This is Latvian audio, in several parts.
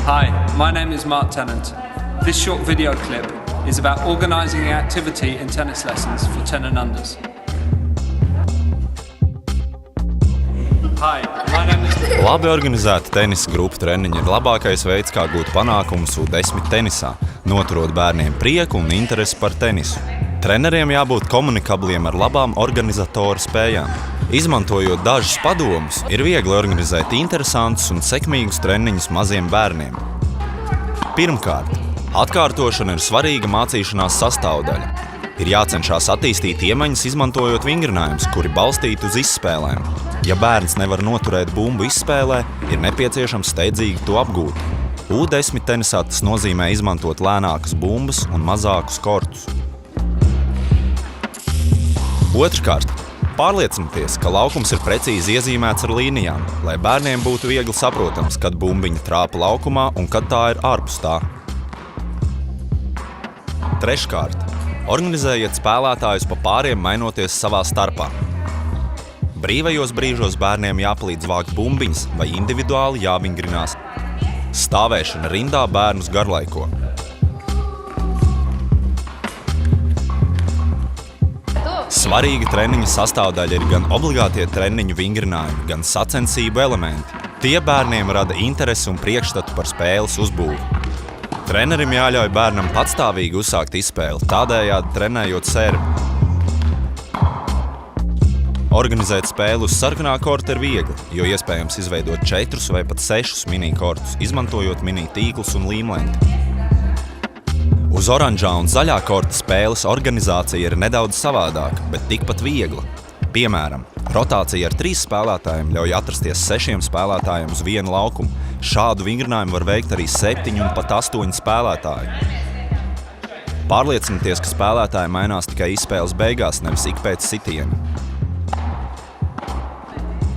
Hi, my name is Mark Tennant. This short video clip is about organising an activity in tennis lessons for 10 and unders. Hi, my name is... Labi organizēta tenisa grupa treniņi ir labākais veids, kā gūt panākumus U10 tenisā, noturot bērniem prieku un interesi par tenisu. Treneriem jābūt komunikabliem ar labām organizatoru spējām. Izmantojot dažus padomus, ir viegli organizēt interesantus un sekmīgus treniņus maziem bērniem. Pirmkārt, atkārtošana ir svarīga mācīšanās sastāvdaļa. Ir jācenšas attīstīt iemaņas, izmantojot vingrinājumus, kuri balstīti uz izspēlēm. Ja bērns nevar noturēt bumbu izspēlē, ir nepieciešams steidzīgi to apgūt. U10 tenisā tas nozīmē izmantot lēnākas bumbas un mazākus kortus. Otrkārt, pārliecinieties, ka laukums ir precīzi iezīmēts ar līnijām, lai bērniem būtu viegli saprotams, kad bumbiņa trāpa laukumā un kad tā ir ārpus tā. Treškārt, organizējiet spēlētājus pa pāriem, mainoties savā starpā. Brīvajos brīžos bērniem jāpalīdz vākt bumbiņas vai individuāli jāvingrinās. Stāvēšana rindā bērnus garlaiko. Svarīga treniņa sastāvdaļa ir gan obligātie treniņu vingrinājumi, gan sacensību elementi. Tie bērniem rada interesi un priekšstatu par spēles uzbūvi. Trenerim jāļauj bērnam patstāvīgi uzsākt izspēli, tādējādi trenējot servi. Organizēt spēli uz sarkanā korta ir viegli, jo iespējams izveidot 4 vai pat 6 mini-kortus, izmantojot mini-tīklus un līmlenti. Uz oranžā un zaļā korta spēles organizācija ir nedaudz savādāka, bet tikpat viegla. Piemēram, rotācija ar 3 spēlētājiem ļauj atrasties 6 spēlētājiem uz vienu laukumu. Šādu vingrinājumu var veikt arī 7 un pat 8 spēlētāji. Pārliecinieties, ka spēlētāji mainās tikai izspēles beigās, nevis ik pēc sitiena.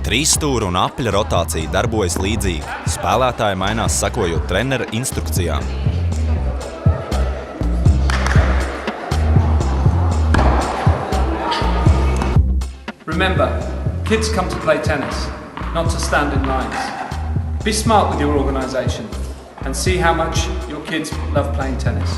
3 stūra un apļa rotācija darbojas līdzīgi. Spēlētāji mainās sekojot trenera instrukcijām. Remember, kids come to play tennis, not to stand in lines. Be smart with your organisation and see how much your kids love playing tennis.